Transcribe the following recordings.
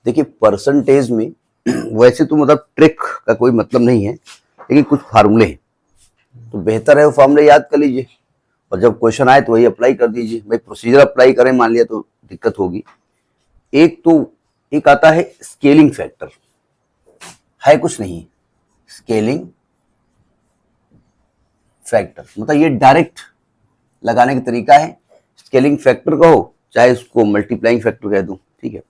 देखिए परसेंटेज में वैसे तो मतलब ट्रिक का कोई मतलब नहीं है, लेकिन कुछ फार्मूले हैं, तो बेहतर है वो फार्मूले याद कर लीजिए और जब क्वेश्चन आए तो वही अप्लाई कर दीजिए। भाई प्रोसीजर अप्लाई करें मान लिया तो दिक्कत होगी। एक आता है स्केलिंग फैक्टर, है कुछ नहीं, स्केलिंग फैक्टर मतलब ये डायरेक्ट लगाने का तरीका है। स्केलिंग फैक्टर कहो चाहे उसको मल्टीप्लाइंग फैक्टर कह दूं, ठीक है।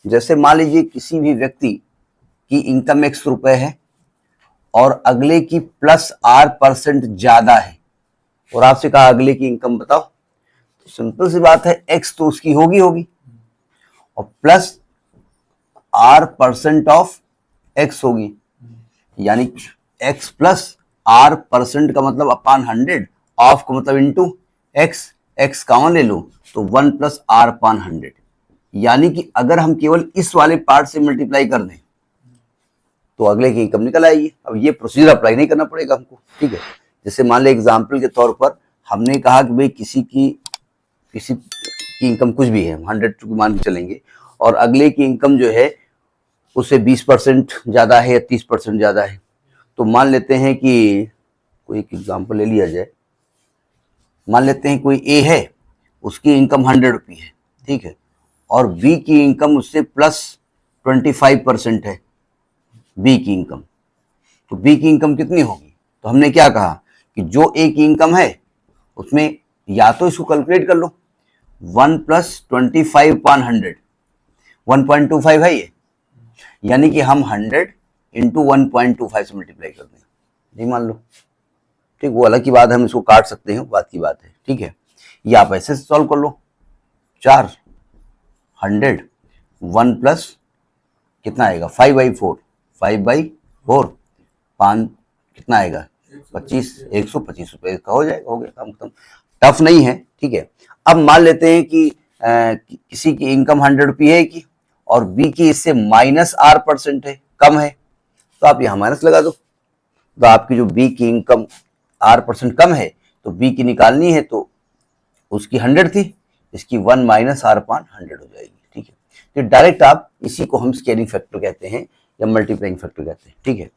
जैसे मान लीजिए किसी भी व्यक्ति की इनकम ₹100 है और अगले की +R% ज्यादा है और आपसे कहा अगले की इनकम बताओ, तो सिंपल सी बात है x तो उसकी होगी और +R% ऑफ x होगी, यानी x +R% का मतलब अपॉन 100, ऑफ का मतलब इनटू x कॉमन ले लो तो 1 + R/100, यानी कि अगर हम केवल इस वाले पार्ट से मल्टीप्लाई कर दें तो अगले की इनकम निकल आएगी। अब ये प्रोसीजर अप्लाई नहीं करना पड़ेगा हमको, ठीक है। जैसे मान ले एग्जाम्पल के तौर पर हमने कहा कि भाई किसी की इनकम कुछ भी है 100 की मान के चलेंगे और अगले की इनकम जो है उससे 20% ज्यादा है या 30% ज्यादा है, तो मान लेते हैं कि कोई एक एग्जाम्पल ले लिया जाए। मान लेते हैं कोई ए है, उसकी इनकम 100 रुपये है, ठीक है, और बी की इनकम उससे +25% है। बी की इनकम, तो बी की इनकम कितनी होगी, तो हमने क्या कहा कि जो ए की इनकम है उसमें या तो इसको कैलकुलेट कर लो 1 + 25/100, 1.25 है ये, यानी कि हम 100 इंटू 1.25 से मल्टीप्लाई कर दें, नहीं मान लो, ठीक। वो अलग की बात है, हम इसको काट सकते हैं, बात की बात है, ठीक है। या आप ऐसे सॉल्व कर लो, 4 100 1 प्लस कितना आएगा 5/4, 5/4 5 कितना आएगा 25, 125 रुपए का हो जाएगा, हो गया काम खत्म। टफ नहीं है, ठीक है। अब मान लेते हैं कि किसी की इनकम 100 रुपये है की और बी की इससे -R% है, कम है, तो आप यहां माइनस लगा दो, तो आपकी जो बी की इनकम R% कम है तो बी की निकालनी है तो उसकी 100 थी, इसकी 1 - R/100 हो जाएगी, ठीक है। तो डायरेक्ट आप इसी को हम स्केलिंग फैक्टर कहते हैं या मल्टीप्लाइंग फैक्टर कहते हैं, ठीक है।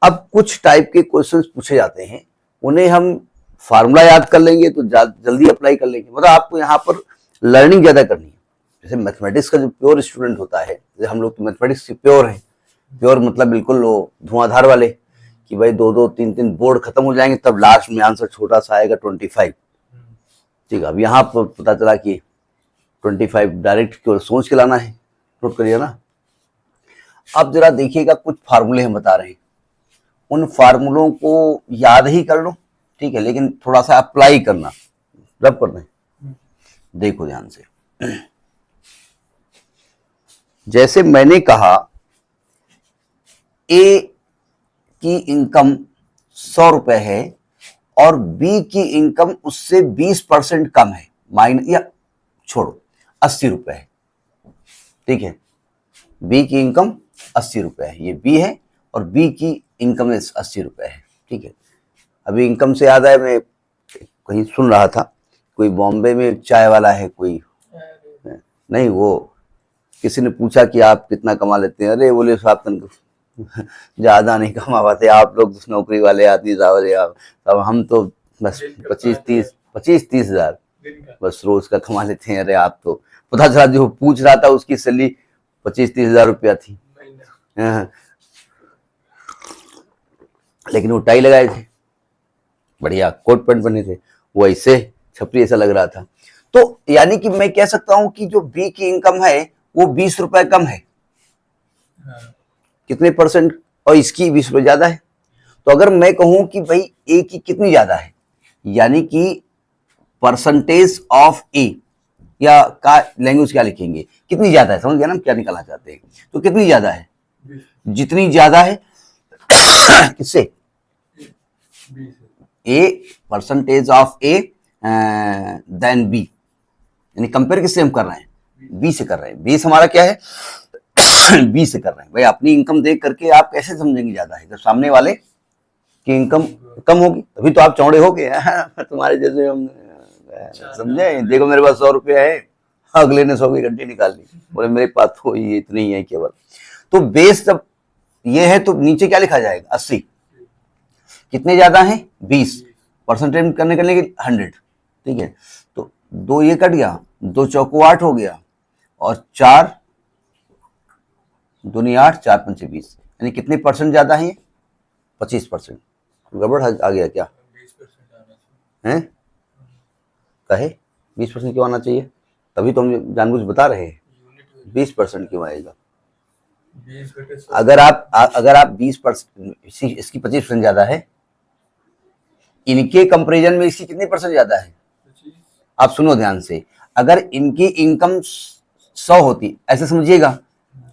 अब कुछ टाइप के क्वेश्चंस पूछे जाते हैं, उन्हें हम फार्मूला याद कर लेंगे तो जल्दी अप्लाई कर लेंगे, मतलब आपको यहाँ पर लर्निंग ज्यादा करनी है। जैसे मैथमेटिक्स का जो प्योर स्टूडेंट होता है, जैसे हम लोग तो मैथमेटिक्स के प्योर हैं, प्योर मतलब बिल्कुल धुआंधार वाले कि भाई 2-2 3-3 बोर्ड खत्म हो जाएंगे तब लास्ट में आंसर छोटा सा आएगा 25, ठीक है। अब यहाँ पर पता चला कि 25 डायरेक्ट केवल सोच के लाना है, नोट करिए ना। अब जरा देखिएगा कुछ फार्मूले हम बता रहे हैं, उन फार्मूलों को याद ही कर लो, ठीक है, लेकिन थोड़ा सा अप्लाई करना, रब करना है। देखो ध्यान से, जैसे मैंने कहा ए की इनकम 100 रुपए है और बी की इनकम उससे 20% कम है, या छोड़ो 80 रुपए है, ठीक है। बी की इनकम 80 रुपए है, ये बी है और बी की इनकम 80 रुपए है, ठीक है। अभी इनकम से याद आया, मैं कहीं सुन रहा था कोई बॉम्बे में चाय वाला है, कोई नहीं, वो किसी ने पूछा कि आप कितना कमा लेते हैं, अरे बोले साहब तनख्वाह ज्यादा नहीं कमा पाते, आप लोग नौकरी वाले आदमी साहब, अब हम तो बस 25-30 हजार बस रोज का कमा लेते हैं। अरे आप तो, पता चला जो पूछ रहा था उसकी सैलरी 25-30 हजार रुपया थी, लेकिन वो टाई लगाए थे, बढ़िया कोट पैंट पहने थे, वो ऐसे छपरी ऐसा लग रहा था। तो यानी कि मैं कह सकता हूं कि जो बी की इनकम है वो 20 रुपए कम है, कितने %, और इसकी 20 रुपए ज्यादा है। तो अगर मैं कहूं कि भाई ए की कितनी ज्यादा है, यानी कि परसेंटेज ऑफ ए, या का लैंग्वेज क्या लिखेंगे, कितनी ज्यादा है, समझ गया ना हम क्या निकालना चाहते हैं। तो कितनी ज्यादा है, जितनी ज्यादा है किससे, A percentage of A than B, यानी कंपेयर किससे हम कर रहे हैं, बी से कर रहे हैं। बेस हमारा क्या है बी से कर रहे हैं। भाई अपनी इनकम देख करके आप कैसे समझेंगे ज्यादा है, जब सामने वाले की इनकम कम होगी तभी तो आप चौड़े हो गए तुम्हारे जैसे हम समझे। देखो मेरे पास 100 रुपया है, अगले ने 100 की घंटी निकाल ली, बोले मेरे पास तो ये इतनी ही है केवल। तो बेस जब ये है तो नीचे क्या लिखा जाएगा 80, कितने ज्यादा है 20, परसेंटेज करने के लिए 100, ठीक है। तो 2 ये कट गया, 2 चौको 8 हो गया, और 4 दूनी 8, 4 पंचे 20, यानी कितने परसेंट ज्यादा है 25%। गड़बड़ आ गया क्या है? कहे 20% क्यों आना चाहिए? तभी तो हम जानबूझ बता रहे हैं 20% क्यों आएगा। अगर आप 20%, इसकी 25% ज्यादा है, इनके कंपैरिजन में इसकी कितनी परसेंट ज्यादा है? आप सुनो ध्यान से, अगर इनकी इनकम 100 होती, ऐसे समझिएगा,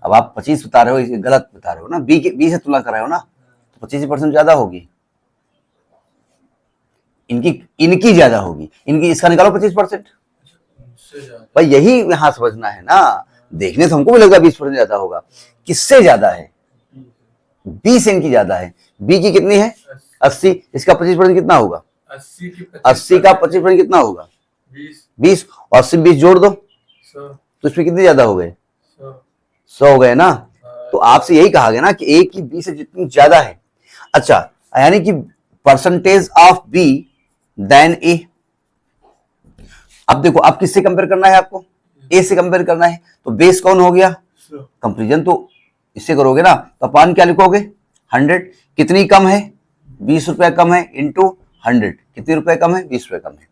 अब आप 25 बता रहे हो, इसे गलत बता रहे हो ना, बी से तुलना कर रहे हो ना, तो 25% ज्यादा होगी, इनकी ज्यादा होगी, इनकी इसका निकालो 25%। भाई यही यहां समझना है ना, देखने से हमको भी लगता है 20% ज्यादा होगा, किससे ज्यादा है? बी से इनकी ज्यादा है। बी की कितनी है 80, इसका 25% कितना होगा? 80 का 25% कितना होगा? 20, और 80 20 जोड़ दो तो इसमें कितने ज्यादा हो गए? 100 हो गए ना। तो आपसे यही कहा गया ना कि ए की बी से जितनी ज्यादा है। अच्छा, यानी कि परसेंटेज ऑफ बी देन ए। अब देखो, आप किससे कंपेयर करना है? आपको ए से कंपेयर करना है, तो बेस कौन हो गया? कंपेरिजन तो इससे करोगे ना, तो अपान क्या लिखोगे? 100। कितनी कम है? 20 रुपए कम है, इंटू 100, कितने रुपए कम है? 20 रुपए कम है,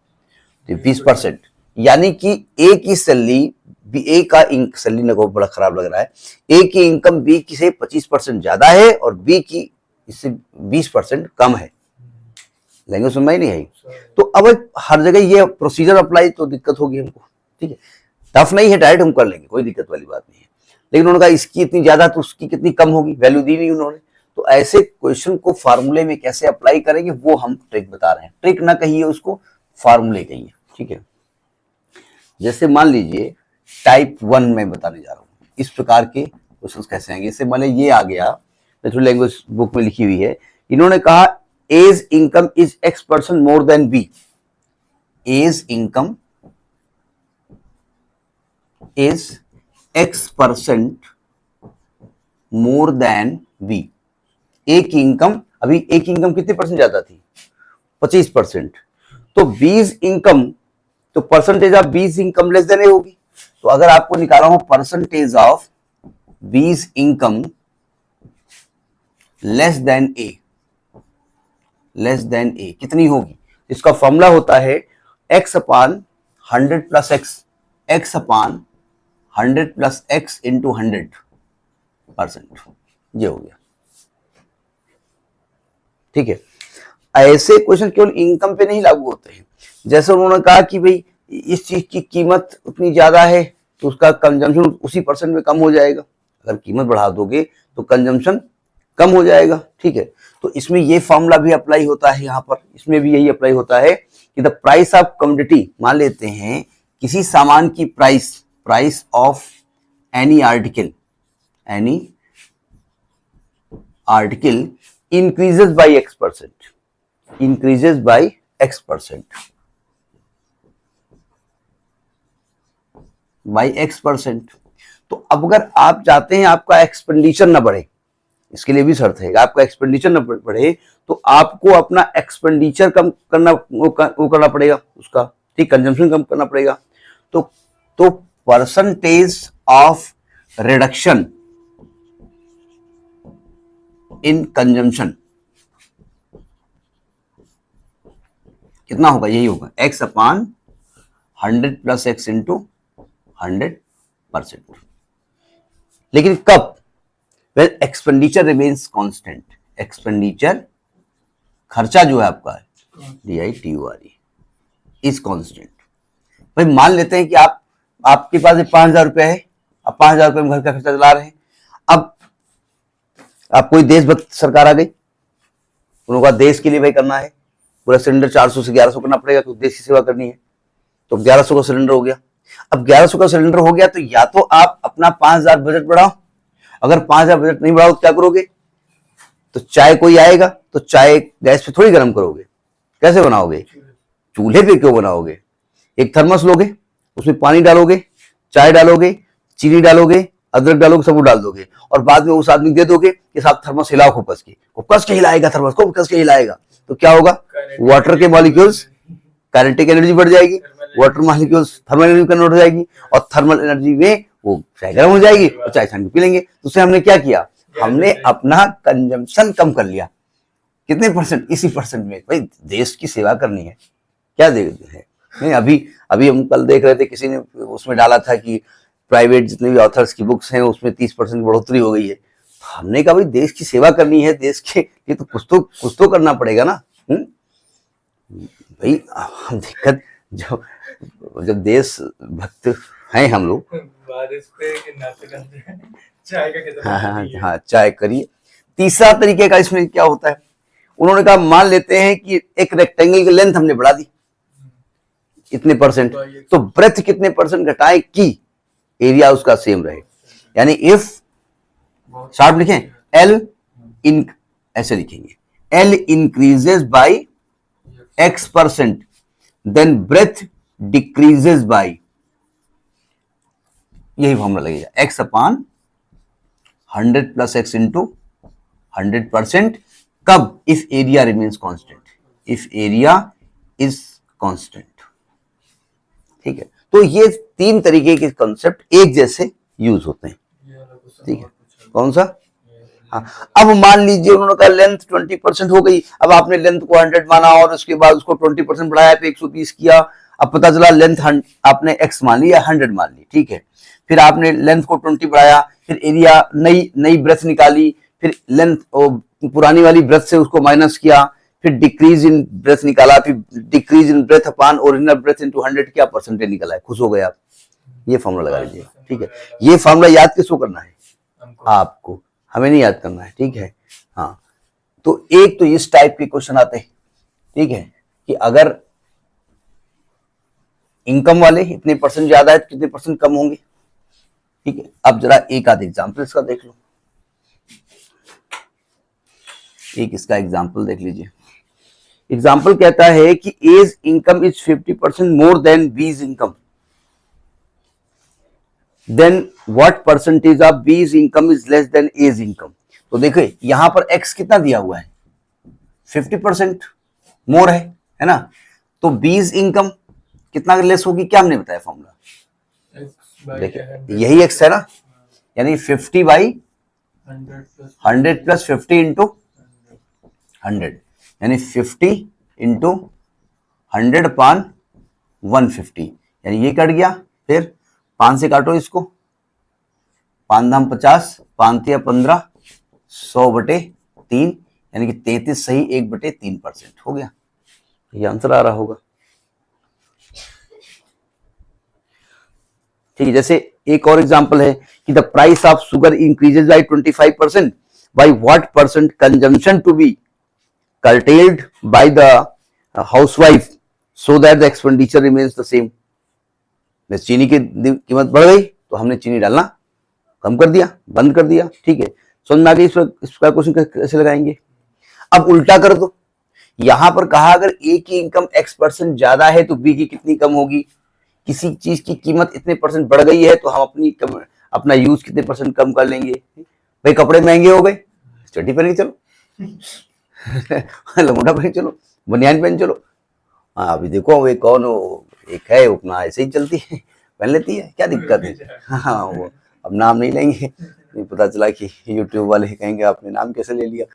तो 20%। यानी कि ए की सैलरी, ए का सैलरी ना, बड़ा खराब लग रहा है, ए की इनकम बी की से 25% ज्यादा है और बी की इससे 20% कम है। लैंग्वेज समझ नहीं आई? तो अब हर जगह ये प्रोसीजर अप्लाई तो दिक्कत होगी हमको, ठीक है। टफ नहीं है, डायरेक्ट हम कर लेंगे, कोई दिक्कत वाली बात नहीं है। लेकिन उन्होंने कहा इसकी इतनी ज्यादा तो उसकी कितनी कम होगी, वैल्यू दी नहीं उन्होंने। तो ऐसे क्वेश्चन को फार्मूले में कैसे अप्लाई करेंगे वो हम ट्रिक बता रहे हैं। ट्रिक ना कहिए उसको, फार्मूले कहिए, ठीक है। जैसे मान लीजिए टाइप 1 में बताने जा रहा हूँ, इस प्रकार के क्वेश्चन कैसे आएंगे। जैसे मान लीजिए ये आ गया, नेचुरल लैंग्वेज बुक में लिखी हुई है, इन्होंने कहा A's income is X% more than B. A's income is X% more than B. A की इनकम, अभी ए की इनकम कितने परसेंट ज्यादा थी? 25%। तो बीज इनकम, तो percentage of B's income less than A होगी। तो अगर आपको निकाला हो percentage of B's income less than A, less than A कितनी होगी? इसका फॉर्मूला होता है x upon 100 plus X, x upon 100 plus X into 100%। ये हो गया, ठीक है। ऐसे क्वेश्चन केवल इनकम पे नहीं लागू होते हैं। जैसे उन्होंने कहा कि भाई इस चीज की कीमत उतनी ज्यादा है तो उसका कंजम्पशन उसी परसेंट में कम हो जाएगा। अगर कीमत बढ़ा दोगे तो कंजम्पशन कम हो जाएगा, ठीक है। तो इसमें ये फॉर्मूला भी अप्लाई होता है, यहाँ पर इसमें भी यही अप्लाई होता है कि द प्राइस ऑफ कमोडिटी, मान लेते हैं किसी सामान की price, price of any article, any article increases by X%, increases by X%, by X%। तो अब अगर आप चाहते हैं आपका एक्सपेंडिचर ना बढ़े, इसके लिए भी शर्त है, आपका एक्सपेंडिचर न बढ़े, तो आपको अपना एक्सपेंडिचर कम करना, वो करना पड़ेगा उसका, ठीक, कंजम्पशन कम करना पड़ेगा। तो percentage of reduction in consumption कितना होगा? यही होगा x upon 100 plus X into 100%। लेकिन कब? Well, expenditure remains constant, expenditure खर्चा जो है आपका DITORE इज कांस्टेंट। भाई मान लेते हैं कि आपके पास 5,000 रुपया है, अब 5,000 रुपये में घर का खर्चा चला रहे हैं। अब आप कोई देशभक्त सरकार आ गई, उन्होंने कहा देश के लिए भाई करना है, पूरा सिलेंडर 400 से 1100 करना पड़ेगा क्योंकि देश की सेवा करनी है, तो 1100 का सिलेंडर हो गया। अब 1100 का सिलेंडर हो गया तो या तो आप अपना 5,000 बजट बढ़ाओ, अगर 5,000 बजट नहीं बढ़ाओ तो क्या करोगे? तो चाय कोई आएगा तो चाय गैस पे थोड़ी गर्म करोगे, कैसे बनाओगे? चूल्हे पे क्यों बनाओगे? एक थर्मस लोगे, उसमें पानी डालोगे, चाय डालोगे, चीनी डालोगे, अदरक डालोगे, सब डाल दोगे और बाद में उस आदमी दे दोगे कि साहब थर्मस हिलाओ, खूब कस के हिलाएगा, थर्मस को कस के हिलाएगा, तो क्या होगा, वाटर के मॉलिक्यूल्स, काइनेटिक एनर्जी बढ़ जाएगी, water molecules thermal energy convert हो जाएगी और थर्मल एनर्जी में वो चाय गर्म हो जाएगी और चाय छान के पी लेंगे। तो उससे हमने क्या किया, हमने अपना कंजम्पशन कम कर लिया। कितने परसेंट, इसी परसेंट में। भाई देश की सेवा करनी है, क्या दे है नहीं। अभी हम कल देख रहे थे, किसी ने उसमें डाला था कि प्राइवेट जितने भी ऑथर्स की बुक्स हैं उसमें 30% बढ़ोतरी हो गई है। हमने कहा भाई देश की सेवा करनी है, देश के लिए तो कुछ तो करना पड़ेगा ना। भाई हम दिक्कत, जब देश भक्त हैं हम लोग, बारिश पे चाय का कितना हाँ चाय करिए। तीसरा तरीके का इसमें क्या होता है, उन्होंने कहा मान लेते हैं कि एक रेक्टेंगल की लेंथ हमने बढ़ा दी इतने परसेंट, तो ब्रेथ कितने परसेंट घटाए कि एरिया उसका सेम रहे। यानी इफ शार्प लिखें, एल इन, ऐसे लिखेंगे, L increases by X percent, then breadth decreases by, यही फॉर्मूला लगेगा, X upon 100 plus X into 100%। कब, if area remains constant, if area is constant. ठीक है, तो ये तीन तरीके के कॉन्सेप्ट एक जैसे यूज होते हैं। ठीक है, कौन सा, हाँ। अब मान लीजिए उन्होंने कहा लेंथ 20% हो गई, अब आपने लेंथ को 100 माना और उसके बाद उसको 20% बढ़ाया तो 120 किया। अब पता चला लेंथ आपने x मान ली या 100 मान ली, ठीक है, फिर आपने लेंथ को 20 बढ़ाया, फिर एरिया नई ब्रेथ निकाली, फिर लेंथ पुरानी वाली ब्रेथ से उसको माइनस किया, फिर डिक्रीज इन ब्रेथ निकाला, फिर decrease in breadth upon original breadth into 100, क्या परसेंटेज निकला है, खुश हो गए आप। ये फॉर्मूला लगा लीजिए। ठीक है, ये फॉर्मूला याद किसको करना है, आपको, हमें नहीं याद करना है। ठीक है, हाँ। तो एक तो इस टाइप के क्वेश्चन आते हैं, ठीक है, कि अगर इनकम वाले इतने परसेंट ज्यादा है तो कितने परसेंट कम होंगे। ठीक है, अब जरा एक आध एग्जाम्पल इसका देख लो। एक इसका एग्जाम्पल देख लीजिए। एग्जाम्पल कहता है कि A's income is 50% more than B's income, then what percentage of B's income is less than A's income. तो देखिए यहां पर एक्स कितना दिया हुआ है, 50% मोर है ना, तो बीज इनकम कितना लेस होगी, क्या हमने बताया फॉर्मूला, देखिए यही एक्स है ना, यानी 50 बाई 100 प्लस 50 इंटू 100, यानी 50 इंटू 100 अपान 150, यानी ये कट गया। फिर 5 से काटो इसको, 5 दाम 50, 5 या 15, 100/3, यानी कि 33 सही 1/3% हो गया। ये आंसर आ रहा होगा। ठीक है, जैसे एक और एग्जांपल है कि the price of sugar increases by 25%, by what percent consumption to be curtailed by the housewife so that the expenditure remains the same। चीनी की कीमत बढ़ गई तो हमने चीनी डालना कम कर दिया, बंद कर दिया। ठीक है, समझ में आ गई। इसका क्वेश्चन कैसे लगाएंगे। अब उल्टा कर दो, यहां पर कहा अगर ए की इनकम x% ज्यादा है तो बी की कितनी कम होगी। किसी चीज की कीमत इतने परसेंट बढ़ गई है तो हम अपना यूज कितने परसेंट कम कर लेंगे। भाई कपड़े महंगे हो गए, चड्डी पहन के चलो, लंगोटा पहन चलो, बनियान पहन चलो। हाँ अभी देखो वे कौन हो, एक है अपना ऐसे ही चलती है, पहन लेती है, क्या दिक्कत है। हाँ वो अब नाम नहीं लेंगे, नहीं पता चला कि यूट्यूब वाले कहेंगे आपने नाम कैसे ले लिया।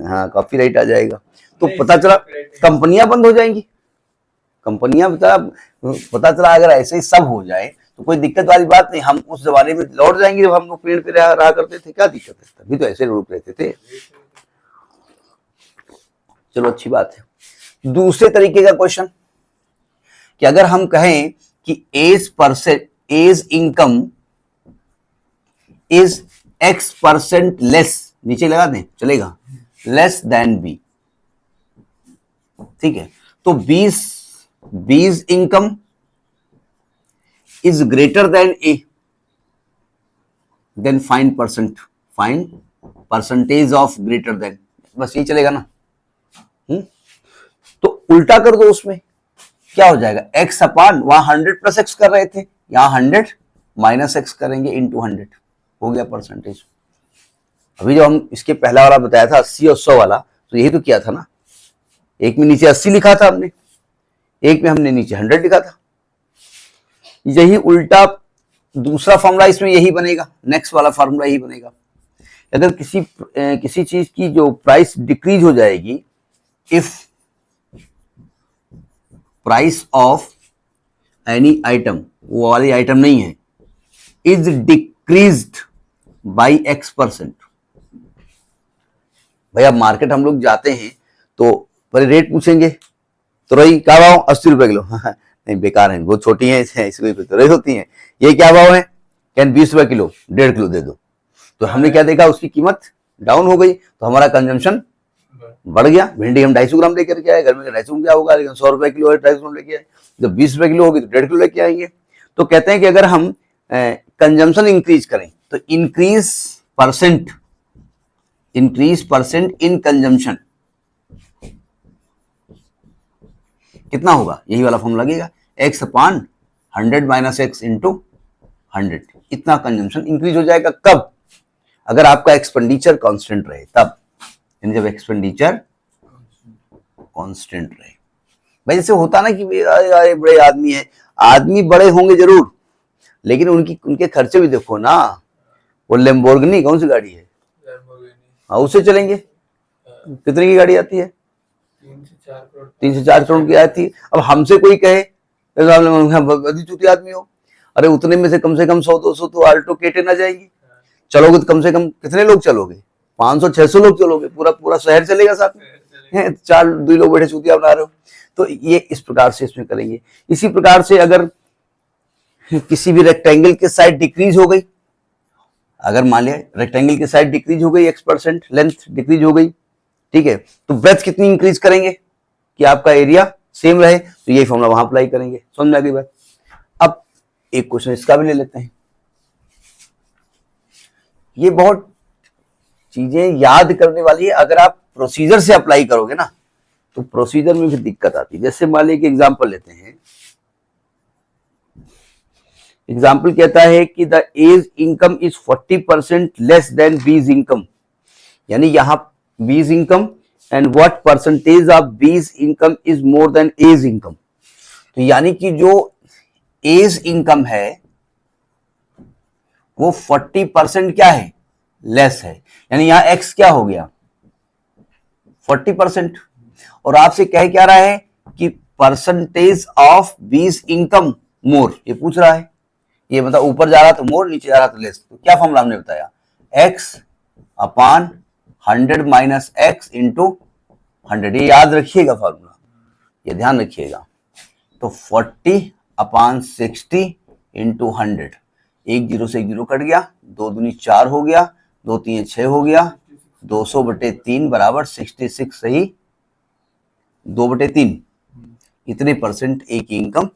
हाँ कॉपीराइट आ जाएगा, तो पता चला कंपनियां बंद हो जाएंगी। कंपनियां पता चला अगर ऐसे ही सब हो जाए तो कोई दिक्कत वाली बात नहीं, हम उस जमाने में लौट जाएंगे जब हम लोग पेड़ पे रहा करते थे। क्या दिक्कत है, तभी तो ऐसे लोग रहते थे। चलो अच्छी बात है। दूसरे तरीके का क्वेश्चन कि अगर हम कहें कि A's income is x% less, नीचे लगा दें चलेगा, लेस देन बी। ठीक है, तो B's income is greater than A, then find percentage of greater than, बस ये चलेगा ना। तो उल्टा कर दो, उसमें क्या हो जाएगा, x अपान, वहां 100 प्लस x कर रहे थे, यहाँ 100 माइनस एक्स करेंगे इंटू 100, हो गया परसेंटेज। अभी जो हम इसके पहला वाला बताया था 80 और 100 वाला, तो यही तो किया था ना, एक में नीचे 80 लिखा था हमने, एक में हमने नीचे 100 लिखा था। यही उल्टा दूसरा फॉर्मूला इसमें यही बनेगा, नेक्स्ट वाला फॉर्मूला यही बनेगा। अगर किसी चीज की जो प्राइस डिक्रीज हो जाएगी, if price of any item, वो वाली आइटम नहीं है, इज डिक्रीज्ड बाई x%। भाई अब मार्केट हम लोग जाते हैं तो पहले रेट पूछेंगे, तो रही क्या भाव, 80 रुपए किलो। नहीं बेकार है, बहुत छोटी है, इसको तो रही होती है। ये क्या भाव है, कैन 20 रुपए किलो, 1.5 किलो दे दो। तो हमने क्या देखा, उसकी कीमत डाउन हो गई, तो हमारा कंजम्पशन बढ़ गया। भिंडी हम 250 ग्राम लेकर के आए, घर में 250 ग्राम क्या होगा, लेकिन 100 रुपए किलो है, 250 ग्राम लेके आए। जब 20 रुपए किलो होगी तो 1.5 किलो लेके आएंगे। तो कहते हैं कि अगर हम कंजम्पशन इंक्रीज करें तो इंक्रीज परसेंट इन कंजम्पशन कितना होगा, यही वाला फॉर्मूला लगेगा, x upon 100 minus x into 100। इतना कंजम्पशन इंक्रीज हो जाएगा। कब, अगर आपका एक्सपेंडिचर कांस्टेंट रहे तब, यानी जब एक्सपेंडिचर कांस्टेंट रहे। भाई जैसे होता ना कि बड़े आदमी है, आदमी बड़े होंगे जरूर, लेकिन उनके खर्चे भी देखो ना। वो लैम्बोर्गिनी कौन सी गाड़ी है, हाँ उससे चलेंगे, कितने की गाड़ी आती है, 3 से 4 करोड़ की आती है। अब हमसे कोई कहे चूती आदमी हो, अरे उतने में से कम 100-200 तो आल्टो केटे ना जाएगी। चलोगे तो कम से कम कितने लोग चलोगे, 500-600 लोग चलोगे, पूरा शहर चलेगा साथ में, 4-2 लोग बैठे चूतिया बना रहे हो। तो ये इस प्रकार से इसमें करेंगे। इसी प्रकार से अगर किसी भी रेक्टेंगल की साइड डिक्रीज हो गई, अगर मान लिया रेक्टेंगल की साइड डिक्रीज हो गई, x% लेंथ डिक्रीज हो गई, ठीक है, तो ब्रेथ कितनी इंक्रीज करेंगे कि आपका एरिया सेम रहे, तो यही फॉर्मूला वहां अप्लाई करेंगे। समझ में आ गई बात। अब एक क्वेश्चन इसका भी ले लेते हैं। ये बहुत चीजें याद करने वाली है, अगर आप प्रोसीजर से अप्लाई करोगे ना तो प्रोसीजर में भी दिक्कत आती है। जैसे मान लीजिए एग्जाम्पल लेते हैं, एग्जाम्पल कहता है कि the A's income is 40% less than B's income, यानी यहां B's income and what percentage of B's income is more than A's income. तो यानी कि जो एज इनकम है वो 40% क्या है, लेस है, यानी यहां एक्स क्या हो गया 40%। और आपसे कह क्या रहा है कि परसेंटेज ऑफ बीज इनकम मोर, ये पूछ रहा है। ये मतलब ऊपर जा रहा तो मोर, नीचे जा रहा तो लेस। तो क्या फॉर्मूला हमने बताया, x upon 100 minus x into 100। ये याद रखिएगा फॉर्मूला, ये ध्यान रखिएगा। तो 40 अपान 60 इंटू 100, 1 0 से 1 0 कट गया, 2 दूनी 4 हो गया, 2 3 6 हो गया, 200/3 बराबर 66 सही 2/3। इतने परसेंट एक इनकम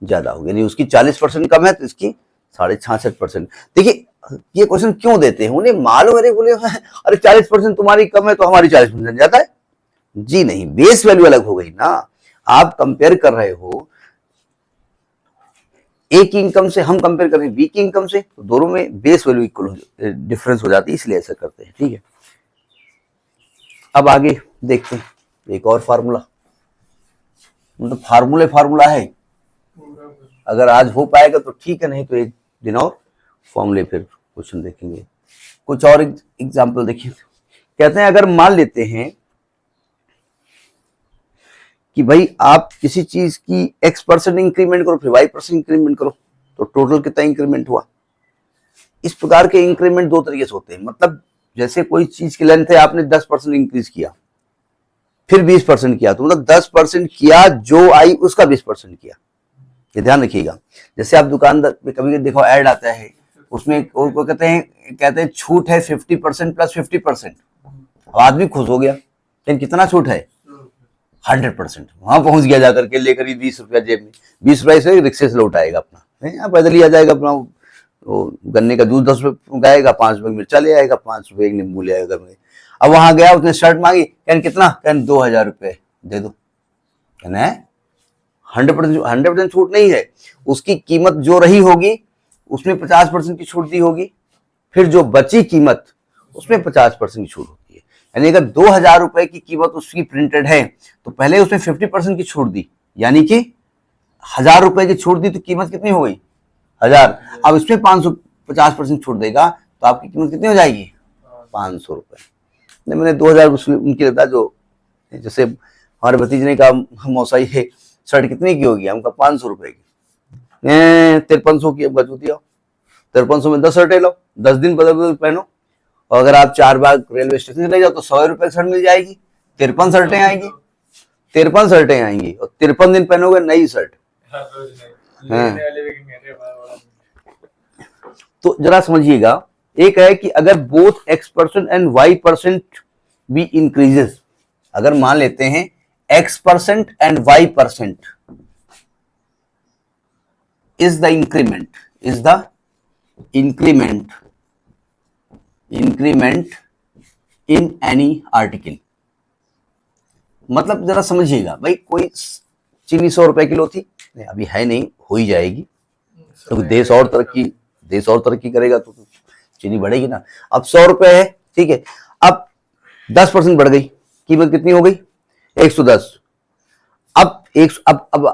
ज्यादा हो गई, यानी उसकी 40% कम है तो इसकी 66.5%। देखिए ये क्वेश्चन क्यों देते हैं, उन्हें मालूम है, बोले अरे 40% तुम्हारी कम है तो हमारी 40% ज्यादा है। जी नहीं, बेस वैल्यू अलग हो गई ना। आप कंपेयर कर रहे हो एक इनकम से, हम कंपेयर कर रहे हैं बी की इनकम से, तो दोनों में बेस वैल्यू इक्वल डिफरेंस हो जाती है, इसलिए ऐसा करते हैं। ठीक है, अब आगे देखते हैं एक और फार्मूला। मतलब फार्मूला है, अगर आज हो पाएगा तो ठीक है, नहीं तो एक दिन और फॉर्मूले फिर क्वेश्चन देखेंगे। कुछ और एग्जांपल देखिए। कहते हैं अगर मान लेते हैं कि भाई आप किसी चीज की x% इंक्रीमेंट करो, फिर y% इंक्रीमेंट करो, तो टोटल कितना इंक्रीमेंट हुआ। इस प्रकार के इंक्रीमेंट दो तरीके से होते हैं। मतलब जैसे कोई चीज की लेंथ है, आपने 10% इंक्रीज किया, फिर 20% किया, तो मतलब 10% किया, जो आई उसका 20% किया। ये ध्यान रखिएगा। जैसे आप दुकानदार में कभी देखो ऐड आता है, उसमें वो कहते हैं छूट है 50% प्लस 50%। अब आदमी खुश हो गया, लेकिन कितना छूट है 100%। वहां पहुंच गया जाकर के, लेकर 20 रुपया जेब में, 20 रुपये से रिक्शे से लौटाएगा अपना, पैदल ही आ जाएगा अपना। वो गन्ने का जूस 10 रुपये गाएगा, 5 रुपये मिर्चा ले आएगा, 5 रुपये एक नींबू ले आएगा घर में। अब वहां गया, उसने शर्ट मांगी, कहन कितना, कहन 2000 रुपये दे दो, कहना है 100% छूट नहीं है, उसकी कीमत जो रही होगी उसमें 50% की छूट दी होगी, फिर जो बची कीमत उसमें 50% की छूट होती है। यानी अगर 2000 रुपए की कीमत उसकी प्रिंटेड है तो पहले उसमें 50% की छूट दी, यानी कि 1000 रुपए की छूट दी तो कीमत कितनी हो गई 1000। अब इसमें 550% छूट देगा तो आपकी कीमत कितनी हो जाएगी 500 रुपए। मैंने 2000 उनकी रहता, जो जैसे हमारे भतीजे ने कहा मौसा ये शर्ट कितने की होगी, हमका 500 रुपए की, 5300 की। हमका जूतिया 5300 में 10 शर्टें लो, 10 दिन बदल बदल पहनो, और अगर आप 4 बार रेलवे स्टेशन चले जाओ तो 100 रुपए की शर्ट मिल जाएगी, 53 शर्टें आएंगी, 53 शर्टें आएंगी और 53 दिन पहनोगे नई शर्ट। तो जरा समझिएगा, एक है कि अगर बोथ x% एंड y% भी इंक्रीजेस, अगर मान लेते हैं x% and y% is the increment in any article। मतलब जरा समझिएगा भाई, कोई चीनी 100 रुपए किलो थी, अभी है नहीं, हो ही जाएगी, तो देश और तरक्की करेगा तो चीनी बढ़ेगी ना। अब 100 रुपए है, ठीक है, अब 10% बढ़ गई, कीमत कितनी हो गई 110। अब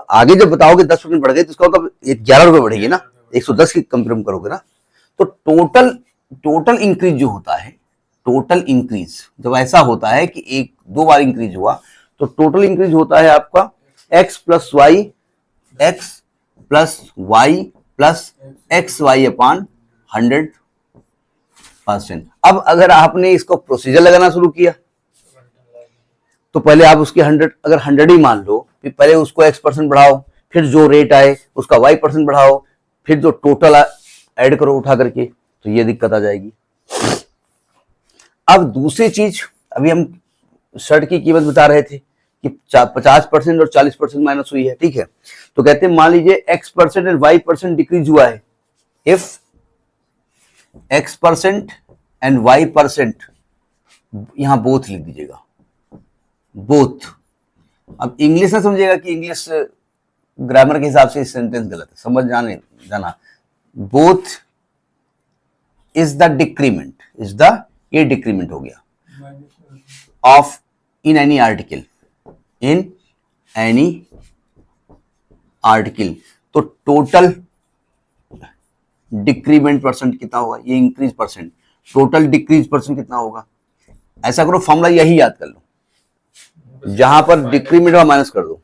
आगे जब बताओगे 10% बढ़ गई तो इसका मतलब 11 रुपए बढ़ेगी ना, 110 की कंपेयर करोगे ना। तो टोटल इंक्रीज जो होता है, टोटल इंक्रीज जब ऐसा होता है कि एक दो बार इंक्रीज हुआ तो टोटल इंक्रीज होता है आपका x plus Y plus X Y upon 100%। अब अगर आपने इसको प्रोसीजर लगाना शुरू किया तो पहले आप उसके 100, अगर 100 ही मान लो, फिर पहले उसको x% बढ़ाओ, फिर जो रेट आए उसका y% बढ़ाओ, फिर जो टोटल ऐड करो उठा करके, तो ये दिक्कत आ जाएगी। अब दूसरी चीज, अभी हम शर्ट की कीमत बता रहे थे कि 50% और 40% माइनस हुई है, ठीक है, तो कहते हैं मान लीजिए x% एंड y% डिक्रीज हुआ है, इफ x% एंड y%, यहां बोथ लिख दीजिएगा, बोथ। अब इंग्लिश ना समझिएगा कि इंग्लिश ग्रामर के हिसाब से सेंटेंस गलत है, समझ जाना। बोथ इज द डिक्रीमेंट, ये डिक्रीमेंट हो गया ऑफ इन एनी आर्टिकल, तो टोटल डिक्रीमेंट परसेंट कितना होगा, ये increase percent, total decrease percent कितना होगा। ऐसा करो, फॉर्मूला यही याद कर लो, जहां पर डिक्रीमेंट और माइनस कर दो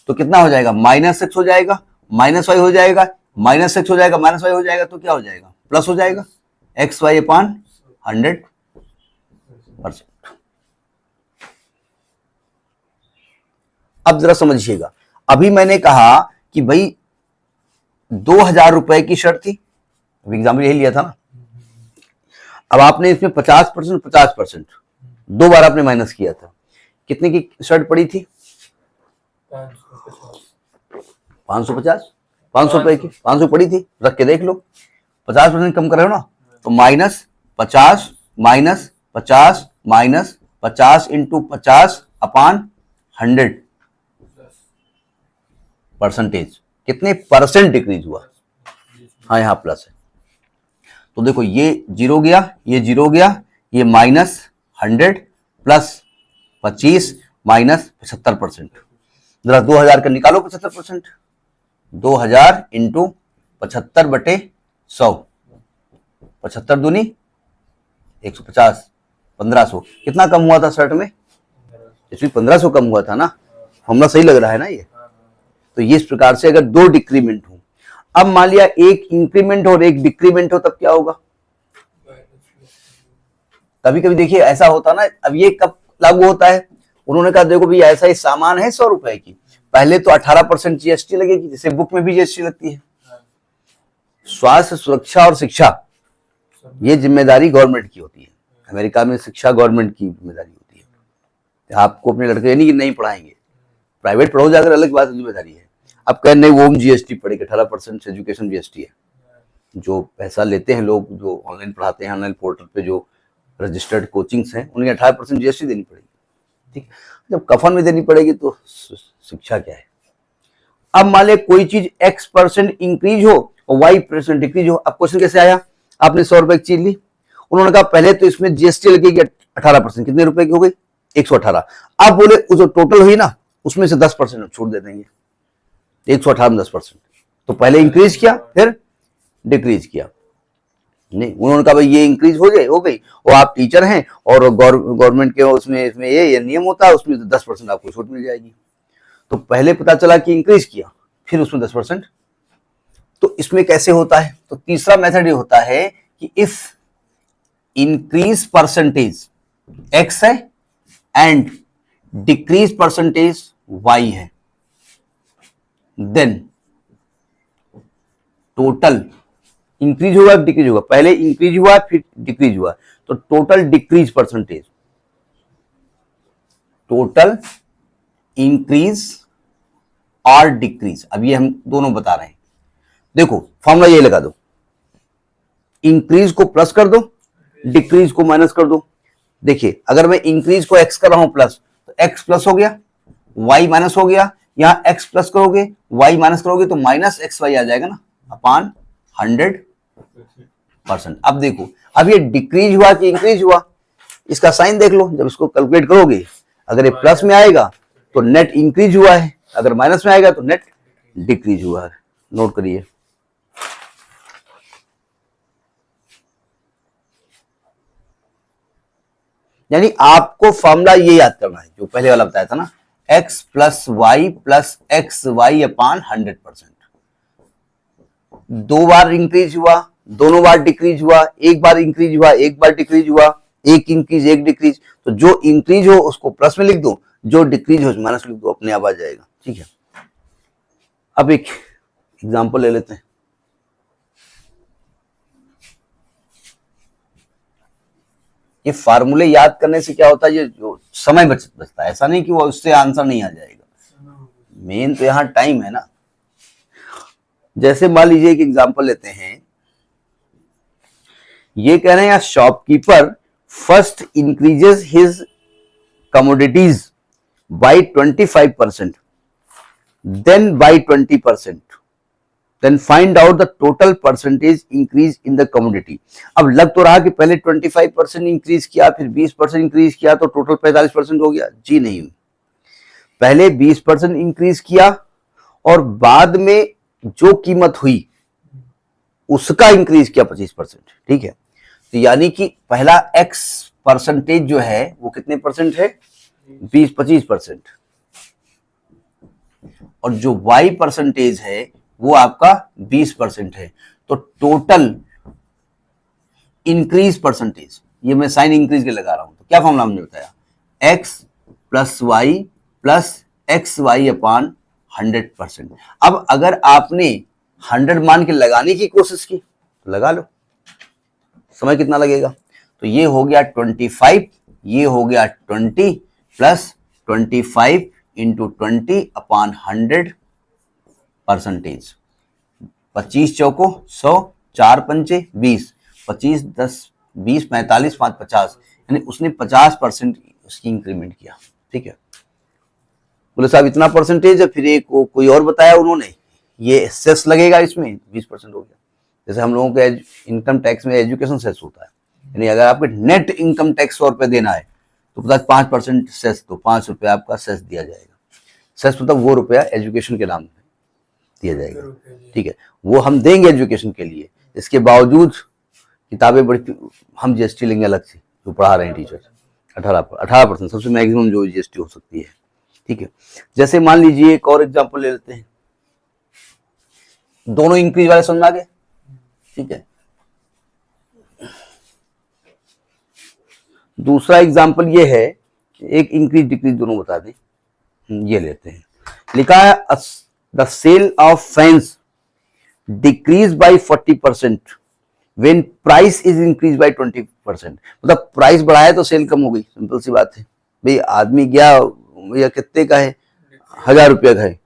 तो कितना हो जाएगा, -x हो जाएगा, -y हो जाएगा, -x हो जाएगा, -y हो जाएगा, तो क्या हो जाएगा, प्लस हो जाएगा xy अपान 100%। अब जरा समझिएगा, अभी मैंने कहा कि भाई 2000 रुपए की शर्ट थी, एग्जाम्पल यही लिया था ना। अब आपने इसमें 50% दो बार आपने माइनस किया था, कितने की शर्ट पड़ी थी 550 रुपए की, 500 पड़ी थी, रख के देख लो, 50% कम कर रहे हो ना, तो -50 -50 इंटू 50 अपान 100%, कितने परसेंट डिक्रीज हुआ, हाँ यहाँ प्लस है, तो देखो ये जीरो गया, ये जीरो गया, ये -100 प्लस 25 माइनस 75%। जरा 2000 का निकालो 75%, 2000 इंटू 75/100, 75 दूनी 150, 1500, कितना कम हुआ था शर्ट में, इसमें 1500 कम हुआ था ना, फॉर्मूला सही लग रहा है ना ये। तो ये इस प्रकार से अगर दो डिक्रीमेंट हो, अब मान लिया एक इंक्रीमेंट और एक डिक्रीमेंट हो, तब क्या होगा। कभी कभी देखिए ऐसा होता ना, अब ये कब लागू होता है, उन्होंने कहा देखो भाई ऐसा ही सामान है 100 रुपए की, पहले तो 18% जीएसटी लगेगी, जैसे बुक में भी जीएसटी लगती है। स्वास्थ्य सुरक्षा और शिक्षा ये जिम्मेदारी गवर्नमेंट की होती है, अमेरिका में शिक्षा गवर्नमेंट की जिम्मेदारी होती है, आपको अपने लड़के नहीं कि नहीं पढ़ाएंगे, प्राइवेट पढ़ो जाकर अलग बात, जिम्मेदारी है। अब कह नहीं वो जीएसटी पड़ेगी, 18% एजुकेशन जीएसटी है, जो पैसा लेते हैं लोग जो ऑनलाइन पढ़ाते हैं, ऑनलाइन पोर्टल पे जो रजिस्टर्ड कोचिंग्स हैं, उन्हें 18% जीएसटी देनी पड़ेगी, ठीक। जब कफन में देनी पड़ेगी तो शिक्षा क्या है। अब मान लिया कोई चीज x% इंक्रीज हो और y% डिक्रीज हो। अब क्वेश्चन कैसे आया, आपने 100 रुपए की चीज ली, उन्होंने कहा पहले तो इसमें जीएसटी लगेगी 18%, कितने रुपए की हो गई 118। अब बोले जो टोटल हुई ना उसमें से 10% छूट दे देंगे, 118 में 10%। तो पहले इंक्रीज किया फिर डिक्रीज किया, नहीं उन्होंने कहा भाई ये इंक्रीज हो गई और आप टीचर हैं और गवर्नमेंट के उसमें इसमें ये नियम होता है, उसमें तो 10% आपको छूट मिल जाएगी। तो पहले पता चला कि इंक्रीज किया फिर उसमें 10%। तो इसमें कैसे होता है, तो तीसरा मेथड ये होता है कि इफ इंक्रीज परसेंटेज x है एंड डिक्रीज परसेंटेज y है, देन टोटल इंक्रीज होगा डिक्रीज होगा, पहले इंक्रीज हुआ फिर डिक्रीज हुआ, तो total decrease percentage, total increase और डिक्रीज। अब ये हम दोनों बता रहे हैं, देखो फॉर्मूला ये लगा दो, इंक्रीज को प्लस कर दो, डिक्रीज को माइनस कर दो। देखिए अगर मैं इंक्रीज को x कर रहा हूं प्लस, तो x प्लस हो गया, y माइनस हो गया, यहां x प्लस करोगे y माइनस करोगे तो माइनस XY आ जाएगा ना अपॉन 100%। अब देखो अब ये डिक्रीज हुआ कि इंक्रीज हुआ, इसका साइन देख लो, जब इसको कैलकुलेट करोगे अगर ये प्लस में आएगा तो नेट इंक्रीज हुआ है, अगर माइनस में आएगा तो नेट डिक्रीज हुआ है। नोट करिए, यानी आपको फॉर्मूला ये याद करना है जो पहले वाला बताया था ना, x plus Y plus X Y upon 100%। दो बार इंक्रीज हुआ, दोनों बार डिक्रीज हुआ, एक बार इंक्रीज हुआ, एक बार डिक्रीज हुआ, एक इंक्रीज एक डिक्रीज, तो जो इंक्रीज हो उसको प्लस में लिख दो, जो डिक्रीज हो माइनस लिख दो, अपने आप आ जाएगा। ठीक है, अब एक एग्जांपल ले लेते हैं। ये फार्मूले याद करने से क्या होता है, ये जो समय बचता है, ऐसा नहीं कि वो उससे आंसर नहीं आ जाएगा, मेन तो यहां टाइम है ना। जैसे मान लीजिए एक एग्जांपल लेते हैं, ये कह रहे हैं shopkeeper first increases his commodities by 25%, then by 20%, then find out the total percentage increase in the commodity. अब लग तो रहा कि पहले 25% इंक्रीज किया फिर 20% इंक्रीज किया तो टोटल 45% हो गया, जी नहीं, पहले 20% इंक्रीज किया और बाद में जो कीमत हुई उसका इंक्रीज किया 25%। ठीक है, तो यानी कि पहला x परसेंटेज जो है वो कितने परसेंट है, 25%, और जो y परसेंटेज है वो आपका 20% है। तो टोटल इंक्रीज परसेंटेज, ये मैं साइन इंक्रीज के लगा रहा हूं, तो क्या फॉर्मूला हमने बताया, x plus Y plus X Y upon 100%। अब अगर आपने 100 मान के लगाने की कोशिश की तो लगा लो, समय कितना लगेगा, तो ये हो गया 25, ये हो गया 20 प्लस 25 इंटू 20 अपॉन 100 परसेंटेज। 25 चौको 100, 4 पंचे 20, 25 10 20 45 5 50, यानी उसने 50% उसकी इंक्रीमेंट किया। ठीक है, बोले साहब इतना परसेंटेज है, फिर एक कोई और बताया उन्होंने, ये सेस लगेगा इसमें, 20% हो गया। जैसे हम लोगों के इनकम टैक्स में एजुकेशन सेस होता है, यानी अगर आपको नेट इनकम टैक्स 100 रुपए देना है तो पता 5% सेस, तो 5 रुपए आपका सेस दिया जाएगा। सेस मतलब वो रुपया एजुकेशन के नाम दिया जाएगा। ठीक है, वो हम देंगे एजुकेशन के लिए, इसके बावजूद किताबें बड़ी, हम जीएसटी लेंगे अलग से, जो पढ़ा रहे हैं टीचर 18% सबसे मैक्सिमम जो जीएसटी हो सकती है। ठीक है, जैसे मान लीजिए एक और एग्जांपल ले लेते हैं, दोनों इंक्रीज वाले समझ में आ गए। ठीक है, दूसरा एग्जांपल ये है, एक इंक्रीज डिक्रीज दोनों बता दें, ये लेते हैं, लिखा है the sale of fans decrease by 40% when price is increase by 20%। मतलब प्राइस बढ़ाया तो सेल कम हो गई, सिंपल सी बात है भाई। आदमी गया भैया कितने का है, 1000 रुपया का है,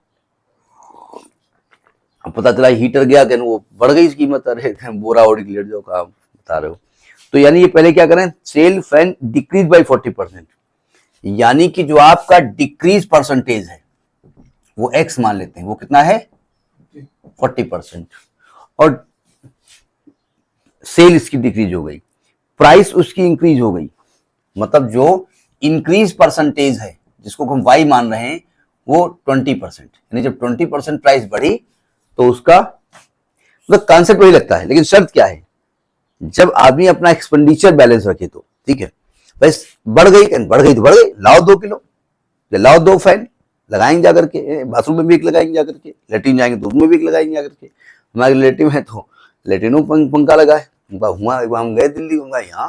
अब पता चला हीटर गया कि वो बढ़ गई इसकी कीमत, अरे बोरा और डिक्लेयर जो काम बता रहे हो। तो यानी ये पहले क्या करें, सेल फैन डिक्रीज बाय 40%, यानी कि जो आपका डिक्रीज परसेंटेज है वो x मान लेते हैं, वो कितना है 40%, और सेल इसकी डिक्रीज हो गई, प्राइस उसकी इंक्रीज हो गई, मतलब जो इंक्रीज परसेंटेज है जिसको हम y मान रहे हैं वो 20%, यानी जब 20% प्राइस बढ़ी तो उसका मतलब कॉन्सेप्ट वही लगता है, लेकिन शर्त क्या है, जब आदमी अपना एक्सपेंडिचर बैलेंस रखे तो ठीक है, बस बढ़ गई तो बढ़ गई, लाओ 2 किलो, लाओ 2 फैन लगाएंगे जाकर के, बाथरूम में भी एक लगाएंगे जाकर के, लेट्रिन जाएंगे तो उसमें भी एक लगाएंगे जाकर के, हमारे रिलेटिव है तो लेट्रिनों पंखा लगा है, हुआ हम गए दिल्ली, होगा यहाँ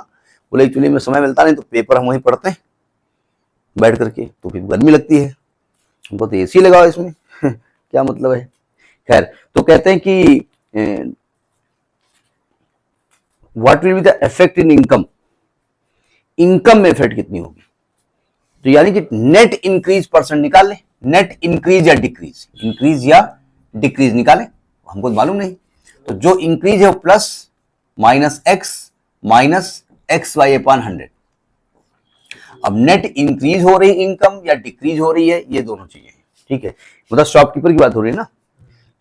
बोले एक्चुअली में समय मिलता नहीं तो पेपर हम वहीं पढ़ते हैं बैठ करके, तो फिर गर्मी लगती है, हमको तो एसी लगाओ इसमें क्या मतलब है। खैर, तो कहते हैं कि what will be the effect in income, income में इफेक्ट कितनी होगी, तो यानी कि नेट इंक्रीज परसेंट निकाल ले, नेट इंक्रीज या डिक्रीज, इंक्रीज या डिक्रीज निकाले, हमको तो मालूम नहीं, तो जो इंक्रीज है वो plus minus X Y upon 100। अब नेट इंक्रीज हो रही इनकम या डिक्रीज हो रही है, ये दोनों चीजें हैं, ठीक है, मतलब शॉपकीपर की बात हो रही है ना,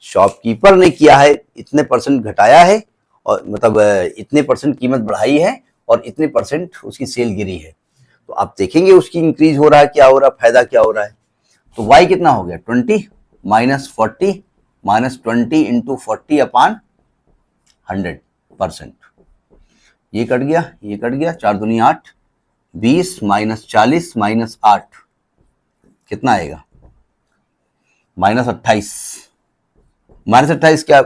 शॉपकीपर ने किया है इतने परसेंट घटाया है, और मतलब इतने परसेंट कीमत बढ़ाई है और इतने परसेंट उसकी सेल गिरी है, तो आप देखेंगे उसकी इंक्रीज हो रहा है, क्या हो रहा है, फायदा क्या हो रहा है, तो y कितना हो गया 20 माइनस 40 माइनस 20 इंटू 40 अपॉन 100%, ये कट गया 4 दूनी 8, 20 माइनस 40 माइनस 8 कितना आएगा माइनस 28, माइनस 28 क्या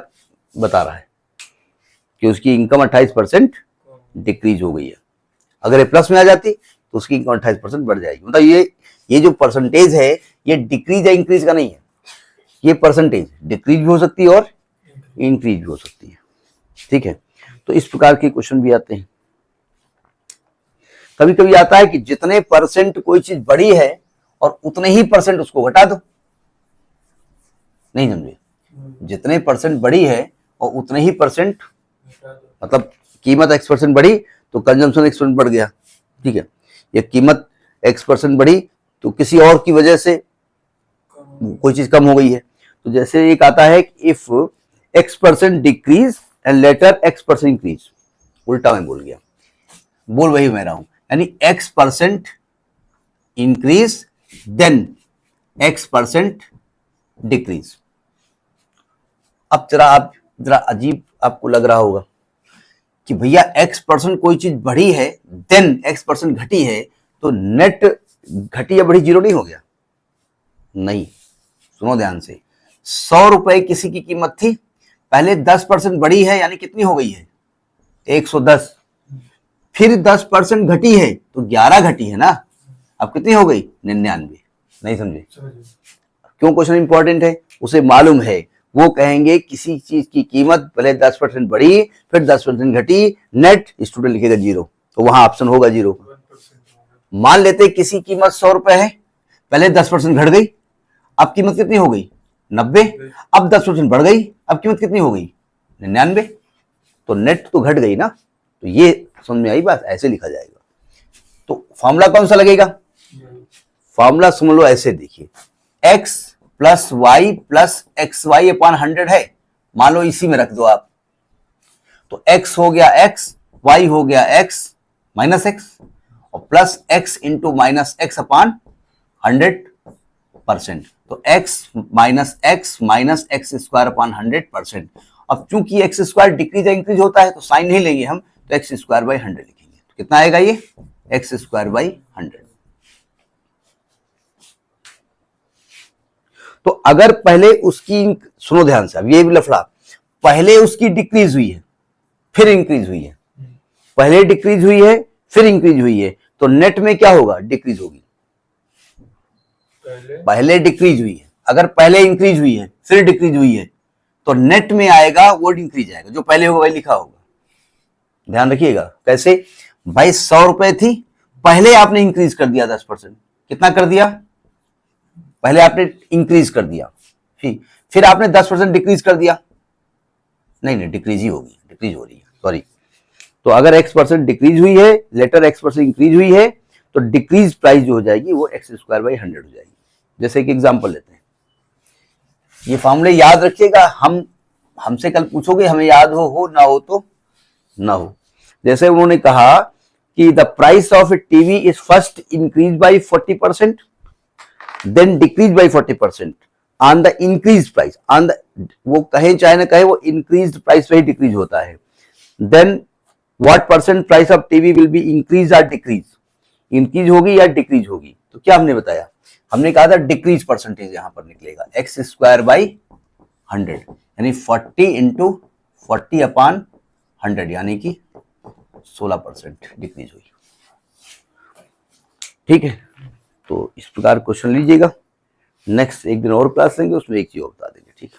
बता रहा है कि उसकी इनकम 28% डिक्रीज हो गई है, अगर ये प्लस में आ जाती तो उसकी इनकम 28% बढ़ जाएगी, मतलब ये जो परसेंटेज है ये डिक्रीज या इंक्रीज का नहीं है, ये परसेंटेज डिक्रीज भी हो सकती है और इंक्रीज भी हो सकती है, ठीक है, तो इस प्रकार के क्वेश्चन भी आते हैं। कभी कभी आता है कि जितने परसेंट कोई चीज बढ़ी है और उतने ही परसेंट उसको घटा दो, नहीं समझे, जितने परसेंट बढ़ी है और उतने ही परसेंट, मतलब कीमत x% बढ़ी तो कंजम्पशन x% बढ़ गया, ठीक है, ये कीमत x% बढ़ी तो किसी और की वजह से कोई चीज कम हो गई है, तो जैसे एक आता है if x% decrease and later x% increase, उल्टा मैं बोल गया, बोल वही मैं रहा हूं, यानी x% increase then x% decrease. अब जरा अजीब आपको लग रहा होगा कि भैया x% कोई चीज बढ़ी है देन x% घटी है, तो नेट घटी या बढ़ी जीरो नहीं हो गया, नहीं, सुनो ध्यान से, 100 रुपए किसी की कीमत थी, पहले 10% बढ़ी है यानी कितनी हो गई है 110, फिर 10% घटी है तो 11 घटी है ना, अब कितनी हो गई 99, नहीं समझे, क्यों क्वेश्चन इंपॉर्टेंट है, उसे मालूम है, वो कहेंगे किसी चीज की कीमत पहले 10% बढ़ी फिर 10% घटी, नेट स्टूडेंट लिखेगा जीरो, तो वहां ऑप्शन होगा जीरो। मान लेते किसी कीमत 100 रुपए है, पहले 10% घट गई, अब कीमत कितनी हो गई 90, अब 10% बढ़ गई, अब कीमत कितनी हो गई 99, तो नेट तो घट गई ना, तो ये समझ में आई बात, ऐसे लिखा जाएगा। तो फॉर्मूला कौन सा लगेगा, फॉर्मूला समझ लो ऐसे, देखिए x plus Y plus X Y upon 100 है, मान लो इसी में रख दो आप, तो x हो गया x, y हो गया x माइनस एक्स और plus x into minus x upon 100%, तो x minus x square upon 100%। अब चूंकि एक्स स्क्वायर डिक्रीज या इंक्रीज होता है तो साइन नहीं लेंगे हम, तो एक्स स्क्वायर बाई 100 लिखेंगे, तो कितना आएगा ये एक्स स्क्वायर बाई 100। तो अगर पहले उसकी, सुनो ध्यान से, अब ये भी लफड़ा, पहले उसकी डिक्रीज हुई है फिर इंक्रीज हुई है, पहले डिक्रीज हुई है फिर इंक्रीज हुई है, तो नेट में क्या होगा डिक्रीज होगी, पहले डिक्रीज हुई है, अगर पहले इंक्रीज हुई है फिर डिक्रीज हुई है तो नेट में आएगा वो इंक्रीज आएगा, जो पहले होगा वही लिखा होगा, ध्यान रखिएगा। कैसे भाई 100 रुपए थी, पहले आपने इंक्रीज कर दिया 10%, कितना कर दिया, पहले आपने इंक्रीज कर दिया, फिर आपने 10% डिक्रीज कर दिया, नहीं डिक्रीज ही होगी, डिक्रीज हो रही है, सॉरी, तो अगर x% डिक्रीज हुई है, लेटर x% इंक्रीज हुई है, तो डिक्रीज प्राइस जो हो जाएगी वो x² बाई 100 हो जाएगी। जैसे एक एग्जांपल लेते हैं, ये फॉर्मूले याद रखिएगा, हमसे कल पूछोगे, हमें याद हो ना हो तो ना हो। जैसे उन्होंने कहा कि the price of a TV is first increase by 40%, then decrease by 40% on the increase price, on the, वो कहे चाहे ना कहे, वो इंक्रीज प्राइस पे ही डिक्रीज होता है। Then what percent price of TV will be increase और डिक्रीज, इंक्रीज होगी या डिक्रीज होगी। तो क्या हमने बताया, हमने कहा था डिक्रीज परसेंटेज यहां पर निकलेगा एक्स स्क्वायर बाई 100, यानी 40 इंटू 40 अपॉन 100, यानी कि 16% डिक्रीज हुई। ठीक है, तो इस प्रकार क्वेश्चन लीजिएगा। नेक्स्ट एक दिन और क्लास लेंगे, उसमें एक चीज और बता देंगे। ठीक है।